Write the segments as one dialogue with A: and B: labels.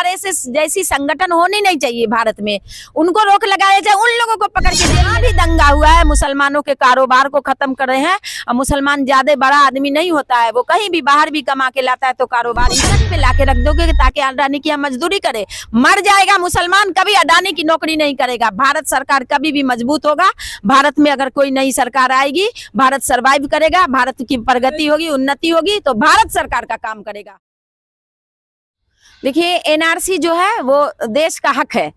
A: RSS जैसी संगठन होनी नहीं चाहिए भारत में, उनको रोक लगाया जाए, उन लोगों को पकड़ के। जहाँ भी दंगा हुआ है मुसलमानों के कारोबार को खत्म कर रहे हैं। और मुसलमान ज्यादा बड़ा आदमी नहीं होता है, वो कहीं भी बाहर भी कमा के लाता है, तो कारोबार इज्जत पे लाके रख दोगे ताकि अडानी की मजदूरी करे। मर जाएगा मुसलमान, कभी अडानी की नौकरी नहीं करेगा। भारत सरकार कभी भी मजबूत होगा। भारत में अगर कोई नई सरकार आएगी, भारत सर्वाइव करेगा, भारत की प्रगति होगी, उन्नति होगी, तो भारत सरकार का काम करेगा। देखिए, एनआरसी जो है वो देश का हक है,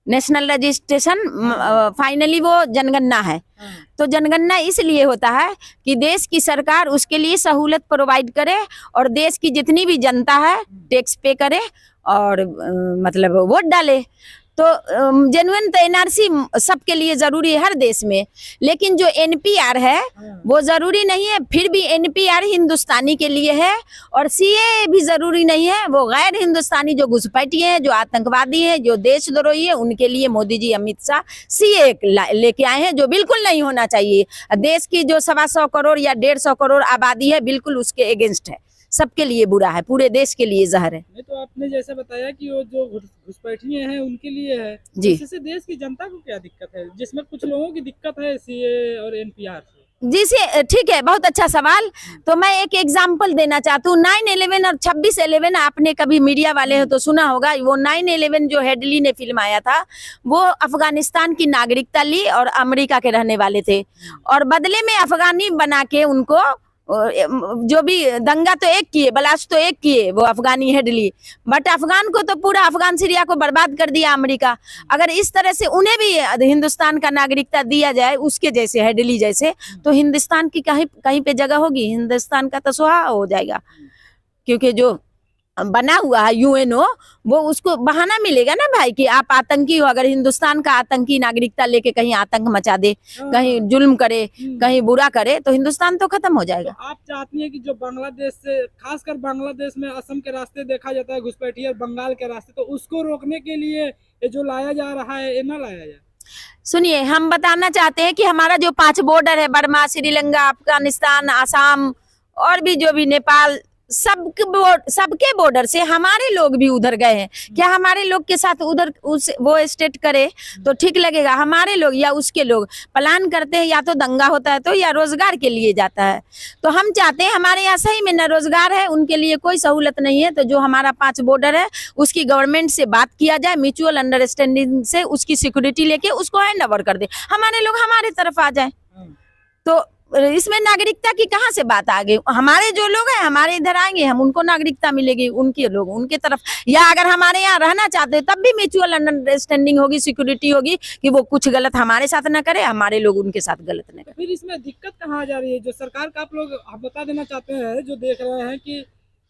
A: नेशनल रजिस्ट्रेशन, फाइनली वो जनगणना है। तो जनगणना इसलिए होता है कि देश की सरकार उसके लिए सहूलत प्रोवाइड करे और देश की जितनी भी जनता है टैक्स पे करे और मतलब वोट डाले। तो जेन्युइन तो एनआरसी सबके लिए जरूरी है हर देश में, लेकिन जो एनपीआर है वो जरूरी नहीं है। फिर भी एनपीआर हिंदुस्तानी के लिए है और सीए भी जरूरी नहीं है। वो गैर हिंदुस्तानी जो घुसपैठिए हैं, जो आतंकवादी हैं, जो देशद्रोही है, उनके लिए मोदी जी अमित शाह सीए लेके आए हैं, जो बिल्कुल नहीं होना चाहिए। देश की जो 125 करोड़ या 150 करोड़ आबादी है, बिल्कुल उसके अगेंस्ट है, सबके लिए बुरा है, पूरे देश के लिए जहर है।
B: नहीं तो आपने जैसे बताया कि वो जो घुसपैठिए हैं उनके लिए है
A: जी।
B: इससे देश की जनता को क्या दिक्कत है, जिसमें कुछ लोगों की दिक्कत है सीए और एनपीआर से?
A: जी से ठीक है, बहुत अच्छा सवाल। तो मैं एक एग्जांपल देना चाहती हूँ। 9/11 और 26/11 आपने कभी मीडिया वाले हो तो सुना होगा। वो 9/11 जो हेडली ने फिल्म आया था, वो अफगानिस्तान की नागरिकता ली और अमेरिका के रहने वाले थे, और बदले में अफगानी बना के उनको जो भी दंगा तो एक किए, ब्लास्ट तो एक किए वो अफगानी हेडली, बट अफगान को तो पूरा अफगान सीरिया को बर्बाद कर दिया अमेरिका। अगर इस तरह से उन्हें भी हिंदुस्तान का नागरिकता दिया जाए उसके जैसे, हेडली जैसे, तो हिंदुस्तान की कहीं कहीं पे जगह होगी, हिंदुस्तान का तो सुहा हो जाएगा। क्योंकि जो बना हुआ है यूएनओ, वो उसको बहाना मिलेगा ना भाई कि आप आतंकी हो। अगर हिंदुस्तान का आतंकी नागरिकता लेके कहीं आतंक मचा दे, कहीं जुल्म करे, कहीं बुरा करे, तो हिंदुस्तान तो खत्म हो जाएगा।
B: तो आप चाहती हैं कि जो बांग्लादेश से, खासकर बांग्लादेश में असम के रास्ते देखा जाता है घुसपैठिए, और बंगाल के रास्ते, तो उसको रोकने के लिए ये जो लाया जा रहा है ये ना लाया जाए?
A: सुनिए, हम बताना चाहते हैं कि हमारा जो 5 बॉर्डर है, बर्मा, श्रीलंका, अफगानिस्तान, आसाम और भी जो भी नेपाल, सबके बॉर्डर से हमारे लोग भी उधर गए हैं। क्या हमारे लोग के साथ उधर वो स्टेट करे तो ठीक लगेगा? हमारे लोग या उसके लोग प्लान करते हैं, या तो दंगा होता है तो, या रोजगार के लिए जाता है। तो हम चाहते हैं, हमारे यहाँ सही में न रोजगार है, उनके लिए कोई सहूलत नहीं है, तो जो हमारा 5 बॉर्डर है उसकी गवर्नमेंट से बात किया जाए, म्यूचुअल अंडरस्टैंडिंग से उसकी सिक्योरिटी लेके उसको हैंड ओवर कर दे, हमारे लोग हमारे तरफ आ जाए। तो इसमें नागरिकता की कहाँ से बात आ गई? हमारे जो लोग हैं हमारे इधर आएंगे, हम उनको नागरिकता मिलेगी, उनके लोग उनके तरफ। या अगर हमारे यहाँ रहना चाहते हैं तब भी म्यूचुअल अंडरस्टैंडिंग होगी, सिक्योरिटी होगी कि वो कुछ गलत हमारे साथ ना करे, हमारे लोग उनके साथ गलत न करे।
B: फिर इसमें दिक्कत कहाँ आ जा रही है? जो सरकार का आप लोग बता देना चाहते हैं, जो देख रहे हैं, कि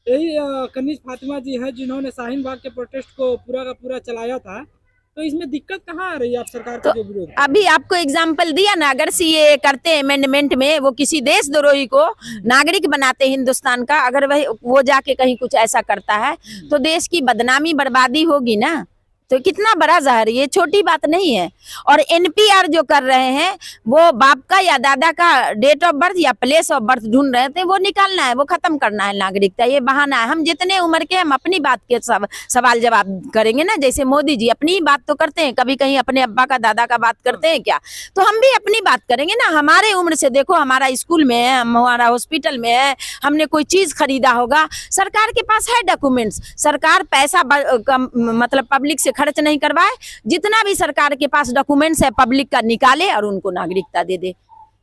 B: यही कनीज फातिमा जी है जिन्होंने शाहीन बाग के प्रोटेस्ट को पूरा का पूरा चलाया था, तो इसमें दिक्कत कहाँ आ रही है आप सरकार का जो विरोध?
A: अभी आपको एग्जाम्पल दिया ना, अगर सीए करते हैं अमेंडमेंट में, वो किसी देशद्रोही को नागरिक बनाते हिंदुस्तान का, अगर वो जाके कहीं कुछ ऐसा करता है तो देश की बदनामी बर्बादी होगी ना। तो कितना बड़ा जहर, ये छोटी बात नहीं है। और एनपीआर जो कर रहे हैं, वो बाप का या दादा का डेट ऑफ बर्थ या प्लेस ऑफ बर्थ ढूंढ रहे थे, वो निकालना है, वो खत्म करना है नागरिकता। ये बहाना है। हम जितने उम्र के, हम अपनी बात के सवाल जवाब करेंगे ना। जैसे मोदी जी अपनी बात तो करते हैं, कभी कहीं अपने अब्बा का दादा का बात करते हैं क्या? तो हम भी अपनी बात करेंगे ना। हमारे उम्र से देखो, हमारा स्कूल में है, हमारा हॉस्पिटल में है, हमने कोई चीज खरीदा होगा, सरकार के पास है डॉक्यूमेंट्स। सरकार पैसा मतलब पब्लिक से खर्च नहीं करवाए, जितना भी सरकार के पास डॉक्यूमेंट्स है पब्लिक का निकाले और उनको नागरिकता दे दे।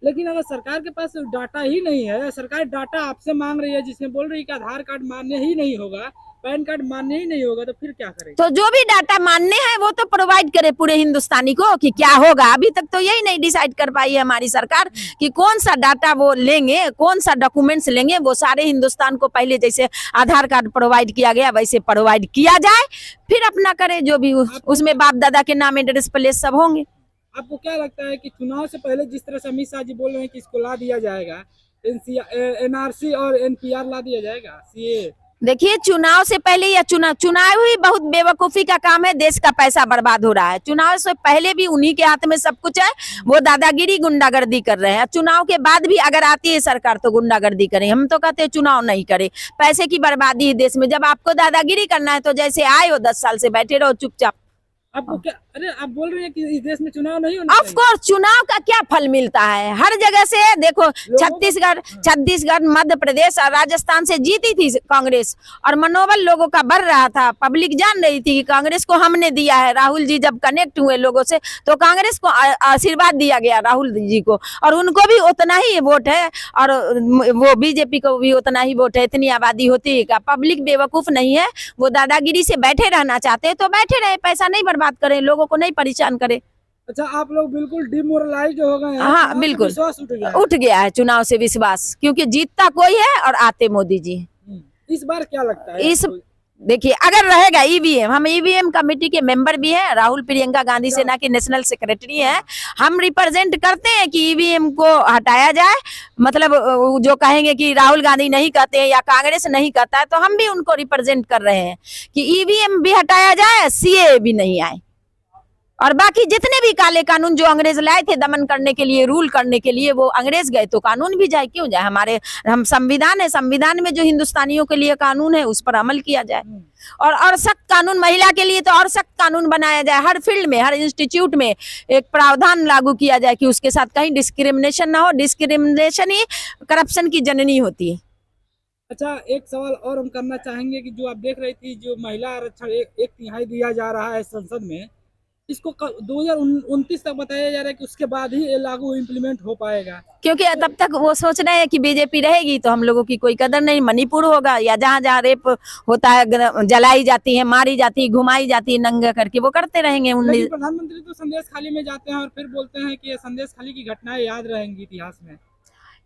B: लेकिन अगर सरकार के पास डाटा ही नहीं है, सरकार डाटा आपसे मांग रही है जिसमें बोल रही है कि आधार कार्ड मान्य ही नहीं होगा, पैन कार्ड मान्य ही नहीं होगा, तो फिर क्या करें?
A: तो जो भी डाटा मान्य है वो तो प्रोवाइड करे पूरे हिंदुस्तानी को कि क्या होगा। अभी तक तो यही नहीं डिसाइड कर पाई है हमारी सरकार कि कौन सा डाटा वो लेंगे, कौन सा डॉक्यूमेंट्स लेंगे। वो सारे हिंदुस्तान को पहले जैसे आधार कार्ड प्रोवाइड किया गया वैसे प्रोवाइड किया जाए, फिर अपना करे जो भी उसमें बाप दादा के नाम, एड्रेस, प्लेस सब होंगे।
B: आपको क्या लगता है कि चुनाव से पहले जिस तरह से अमित शाह जी बोल रहे हैं कि इसको ला दिया जाएगा, एनआरसी और एनपीआर ला दिया जाएगा, सीए?
A: देखिए, चुनाव से पहले या चुनाव ही बहुत बेवकूफी का काम है। देश का पैसा बर्बाद हो रहा है। चुनाव से पहले भी उन्हीं के हाथ में सब कुछ है। वो दादागिरी गुंडागर्दी कर रहे हैं। चुनाव के बाद भी अगर आती है सरकार तो गुंडागर्दी करें। हम तो कहते हैं चुनाव नहीं करें। पैसे की बर्बादी है देश में। जब आपको दादागिरी करना है तो जैसे आए हो 10 साल से बैठे रहो चुपचाप।
B: आपको क्या, अरे आप बोल रहे हैं कि इस देश में चुनाव नहीं होना
A: ऑफ
B: चाहिए?
A: कोर्स, चुनाव का क्या फल मिलता है? हर जगह से देखो, छत्तीसगढ़, मध्य प्रदेश और राजस्थान से जीती थी कांग्रेस और मनोबल लोगों का बढ़ रहा था। पब्लिक जान रही थी कि कांग्रेस को हमने दिया है। राहुल जी जब कनेक्ट हुए लोगों से तो कांग्रेस को आशीर्वाद दिया गया, राहुल जी को, और उनको भी उतना ही वोट है और वो बीजेपी को भी उतना ही वोट है। इतनी आबादी होती है क्या? पब्लिक बेवकूफ नहीं है। वो दादागिरी से बैठे रहना चाहते हैं तो बैठे रहे, पैसा नहीं बर्बाद करें, लोगों को नहीं परेशान करे।
B: अच्छा, आप लोग बिल्कुल डिमोरलाइज हो गए हैं।
A: हाँ,
B: चुनाव से
A: बिल्कुल
B: विश्वास उठ गया है।
A: उठ गया है चुनाव से विश्वास, क्योंकि जीतता कोई है और आते मोदी जी।
B: इस बार क्या लगता है
A: इस
B: आपको?
A: देखिए, अगर रहेगा ईवीएम, हम ईवीएम कमेटी के मेंबर भी हैं। राहुल प्रियंका गांधी सेना के नेशनल सेक्रेटरी हैं। हम रिप्रेजेंट करते हैं कि ईवीएम को हटाया जाए। मतलब जो कहेंगे कि राहुल गांधी नहीं कहते हैं या कांग्रेस नहीं कहता है तो हम भी उनको रिप्रेजेंट कर रहे हैं कि ईवीएम भी हटाया जाए, सीए भी नहीं आए, और बाकी जितने भी काले कानून जो अंग्रेज लाए थे दमन करने के लिए, रूल करने के लिए, वो अंग्रेज गए तो कानून भी जाए, क्यों जाए? हम संविधान है, संविधान में जो हिंदुस्तानियों के लिए कानून है उस पर अमल किया जाए। और सख्त कानून, महिला के लिए तो और सख्त कानून बनाया जाए। हर फील्ड में, हर इंस्टीट्यूट में एक प्रावधान लागू किया जाए कि उसके साथ कहीं डिस्क्रिमिनेशन ना हो। डिस्क्रिमिनेशन ही करप्शन की जननी होती है।
B: अच्छा, एक सवाल और हम करना चाहेंगे कि जो आप देख रही थी, जो महिला आरक्षण एक तिहाई दिया जा रहा है संसद में, इसको 2029 तक बताया जा रहा है कि उसके बाद ही ये लागू इम्प्लीमेंट हो पाएगा।
A: क्योंकि तब तक वो सोच रहे हैं कि बीजेपी रहेगी तो हम लोगों की कोई कदर नहीं। मणिपुर होगा या जहाँ जहाँ रेप होता है, जलाई जाती है, मारी जाती है, घुमाई जाती है नंगा करके, वो करते रहेंगे।
B: लेकिन प्रधानमंत्री तो संदेश खाली में जाते हैं और फिर बोलते हैं कि ये संदेश खाली की घटनाएं याद रहेंगी इतिहास में।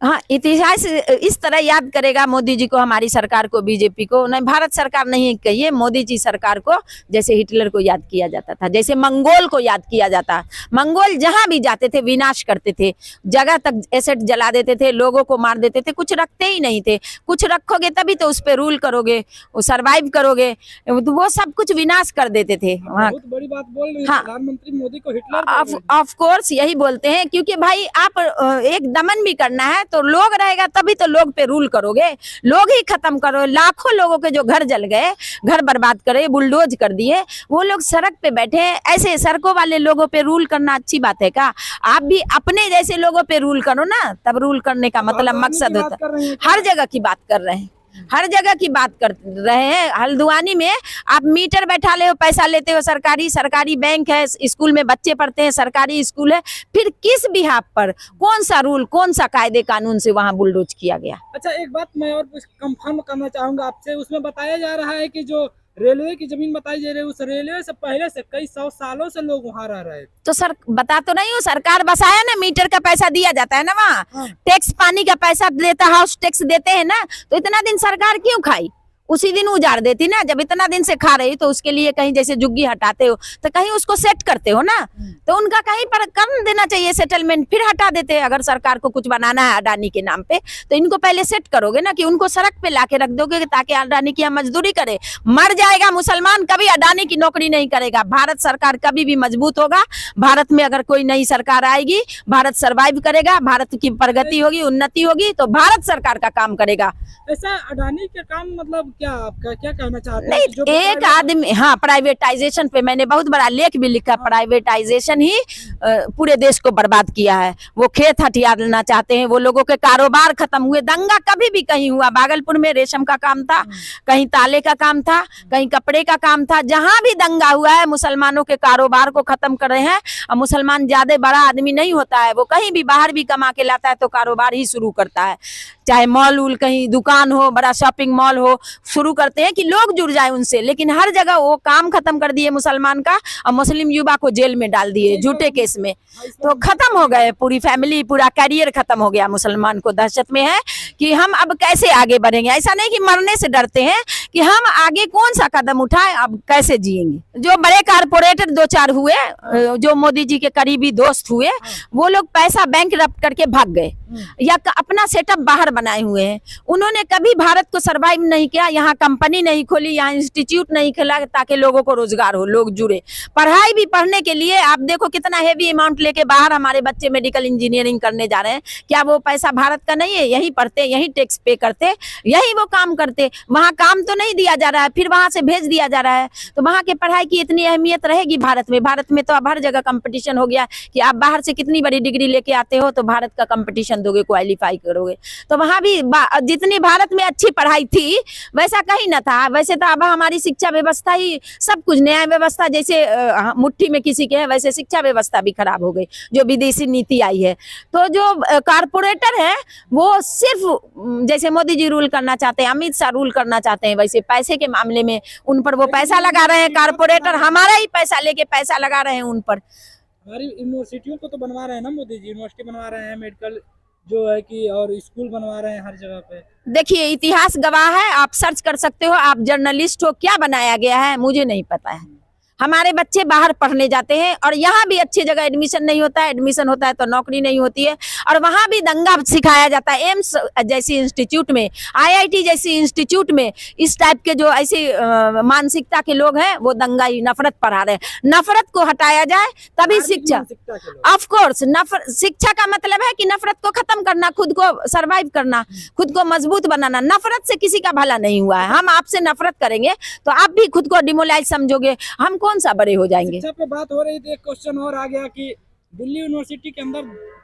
A: हाँ, इतिहास इस तरह याद करेगा मोदी जी को, हमारी सरकार को, बीजेपी को नहीं। भारत सरकार नहीं कहिए, मोदी जी सरकार को जैसे हिटलर को याद किया जाता था, जैसे मंगोल को याद किया जाता। मंगोल जहां भी जाते थे विनाश करते थे, जगह तक एसेट जला देते थे, लोगों को मार देते थे, कुछ रखते ही नहीं थे। कुछ रखोगे तभी तो उस पर रूल करोगे, वो सर्वाइव करोगे, तो वो सब कुछ विनाश कर देते थे वहाँ।
B: बहुत बड़ी बात बोल रही है।
A: हाँ,
B: प्रधानमंत्री मोदी को हिटलर
A: ऑफ कोर्स यही बोलते हैं, क्योंकि भाई आप एक दमन भी करना है तो लोग रहेगा तभी तो लोग पे रूल करोगे। लोग ही खत्म करो। लाखों लोगों के जो घर जल गए, घर बर्बाद करे, बुलडोज कर दिए, वो लोग सड़क पे बैठे हैं। ऐसे सड़कों वाले लोगों पे रूल करना अच्छी बात है क्या? आप भी अपने जैसे लोगों पे रूल करो ना, तब रूल करने का मतलब मकसद होता है। हर जगह की बात कर रहे हैं, हर जगह की बात कर रहे हैं। हल्द्वानी में आप मीटर बैठा ले हो, पैसा लेते हो, सरकारी बैंक है, स्कूल में बच्चे पढ़ते हैं, सरकारी स्कूल है, फिर किस बिहाफ पर, कौन सा रूल, कौन सा कायदे कानून से वहां बुलडोज किया गया?
B: अच्छा, एक बात मैं और कुछ कंफर्म करना चाहूंगा आपसे। उसमें बताया जा रहा है कि जो रेलवे की जमीन बताई जा रही है, उस रेलवे से पहले से कई 100 सालों से लोग वहाँ रह रहे थे।
A: तो सर बता तो नहीं हूँ, सरकार बसाया ना, मीटर का पैसा दिया जाता है ना वहाँ, टैक्स पानी का पैसा देता, हाउस टैक्स देते हैं ना, तो इतना दिन सरकार क्यों खाई? उसी दिन उजाड़ देती ना। जब इतना दिन से खा रही तो उसके लिए कहीं जैसे जुग्गी हटाते हो तो कहीं उसको सेट करते हो ना, तो उनका कहीं पर कर देना चाहिए सेटलमेंट, फिर हटा देते हैं। अगर सरकार को कुछ बनाना है अडानी के नाम पे तो इनको पहले सेट करोगे ना, कि उनको सड़क पे लाके रख दोगे ताकि अडानी की मजदूरी करे। मर जाएगा मुसलमान, कभी अडानी की नौकरी नहीं करेगा। भारत सरकार कभी भी मजबूत होगा। भारत में अगर कोई नई सरकार आएगी, भारत सर्वाइव करेगा, भारत की प्रगति होगी, उन्नति होगी, तो भारत सरकार का काम करेगा।
B: ऐसा अडानी का काम मतलब क्या, आपका क्या कहना चाहते हैं?
A: नहीं, एक आदमी, हाँ, प्राइवेटाइजेशन पे मैंने बहुत बड़ा लेख भी लिखा। प्राइवेटाइजेशन ही पूरे देश को बर्बाद किया है। वो खेत हथिया लेना चाहते हैं, वो लोगों के कारोबार खत्म हुए। दंगा कभी भी कहीं हुआ, भागलपुर में रेशम का काम था, कहीं ताले का काम था, कहीं कपड़े का काम था, जहां भी दंगा हुआ है मुसलमानों के कारोबार को खत्म कर रहे हैं। और मुसलमान ज्यादा बड़ा आदमी नहीं होता है, वो कहीं भी बाहर भी कमा के लाता है तो कारोबार ही शुरू करता है। चाहे मॉल उल, कहीं दुकान हो, बड़ा शॉपिंग मॉल हो, शुरू करते हैं कि लोग जुड़ जाए उनसे। लेकिन हर जगह वो काम खत्म कर दिए मुसलमान का, और मुस्लिम युवा को जेल में डाल दिए झूठे केस में, तो खत्म हो गए। पूरी फैमिली, पूरा करियर खत्म हो गया। मुसलमान को दहशत में है कि हम अब कैसे आगे बढ़ेंगे। ऐसा नहीं कि मरने से डरते हैं, कि हम आगे कौन सा कदम उठाएं, अब कैसे जिएंगे। जो बड़े कारपोरेटर 2-4 हुए, जो मोदी जी के करीबी दोस्त हुए, वो लोग पैसा बैंक रफ्त करके भाग गए। या अपना सेटअप बाहर बनाए हुए हैं। उन्होंने कभी भारत को सरवाइव नहीं किया, यहाँ कंपनी नहीं खोली, यहाँ इंस्टीट्यूट नहीं खोला ताकि लोगों को रोजगार हो, लोग जुड़े। पढ़ाई भी पढ़ने के लिए आप देखो कितना हेवी अमाउंट लेके बाहर हमारे बच्चे मेडिकल इंजीनियरिंग करने जा रहे हैं। क्या वो पैसा भारत का नहीं है? यहीं पढ़ते, यहीं टैक्स पे करते, यही वो काम करते। वहाँ काम तो नहीं दिया जा रहा है, फिर वहां से भेज दिया जा रहा है। तो वहाँ के पढ़ाई की इतनी अहमियत रहेगी भारत में? भारत में तो अब हर जगह कंपटीशन हो गया कि आप बाहर से कितनी बड़ी डिग्री लेके आते हो तो भारत का कंपटीशन दोगे, क्वालिफाई करोगे। तो वहाँ भी जितनी भारत में अच्छी पढ़ाई थी वैसा कहीं ना था। वैसे तो अब हमारी शिक्षा व्यवस्था ही सब कुछ, न्याय व्यवस्था जैसे मुट्ठी में किसी के है, वैसे शिक्षा व्यवस्था भी खराब हो गई जो विदेशी नीति आई है। तो जो कारपोरेटर है वो सिर्फ जैसे मोदी जी रूल करना चाहते हैं, अमित शाह रूल करना चाहते हैं, वैसे पैसे के मामले में उन पर वो पैसा लगा रहे हैं। कारपोरेटर हमारा ही पैसा लेके पैसा लगा रहे हैं उन पर।
B: हमारी यूनिवर्सिटियों को तो बनवा रहे हैं ना मोदी जी, यूनिवर्सिटी बनवा रहे हैं, मेडिकल जो है कि और स्कूल बनवा रहे हैं हर जगह पे।
A: देखिए इतिहास गवाह है, आप सर्च कर सकते हो, आप जर्नलिस्ट हो, क्या बनाया गया है मुझे नहीं पता है। हमारे बच्चे बाहर पढ़ने जाते हैं और यहाँ भी अच्छी जगह एडमिशन नहीं होता है, एडमिशन होता है तो नौकरी नहीं होती है, और वहाँ भी दंगा सिखाया जाता है। एम्स जैसी इंस्टीट्यूट में, आईआईटी जैसी इंस्टीट्यूट में इस टाइप के जो ऐसी मानसिकता के लोग हैं वो दंगा ही नफरत पढ़ा रहे हैं। नफरत को हटाया जाए तभी शिक्षा, ऑफ कोर्स शिक्षा का मतलब है कि नफरत को खत्म करना, खुद को सरवाइव करना, खुद को मजबूत बनाना। नफरत से किसी का भला नहीं हुआ है। हम आपसे नफरत करेंगे तो आप भी खुद को डिमोलाइज समझोगे, हम कौन सा बड़े हो जाएंगे।
B: शिक्षा पे बात हो रही थी, एक क्वेश्चन और आ गया कि दिल्ली यूनिवर्सिटी के अंदर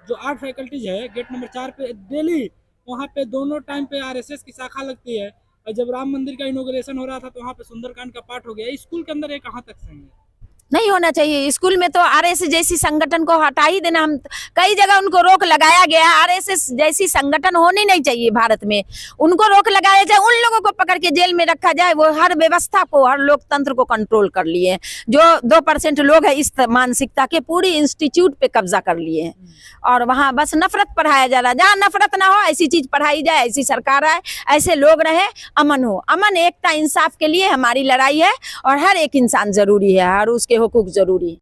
B: जो 8 फैकल्टीज है, गेट नंबर 4 पे डेली वहाँ पे दोनों टाइम पे आरएसएस की शाखा लगती है। और जब राम मंदिर का इनॉग्रेशन हो रहा था तो वहाँ पे सुंदरकांड का पाठ हो गया। स्कूल के अंदर ये कहाँ तक सही है?
A: नहीं होना चाहिए। स्कूल में तो आरएसएस जैसी संगठन को हटा ही देना। हम कई जगह उनको रोक लगाया गया है। आरएसएस जैसी संगठन होनी नहीं चाहिए भारत में। उनको रोक लगाया जाए, उन लोगों को पकड़ के जेल में रखा जाए। वो हर व्यवस्था को, हर लोकतंत्र को कंट्रोल कर लिए हैं। जो 2% लोग हैं इस मानसिकता के, पूरी इंस्टीट्यूट पे कब्जा कर लिए हैं और वहाँ बस नफरत पढ़ाया जा रहा है। जहाँ नफरत ना हो ऐसी चीज पढ़ाई जाए, ऐसी सरकार आए, ऐसे लोग रहे, अमन हो। अमन, एकता, इंसाफ के लिए हमारी लड़ाई है और हर एक इंसान जरूरी है, हर उसके हुकूक जरूरी है।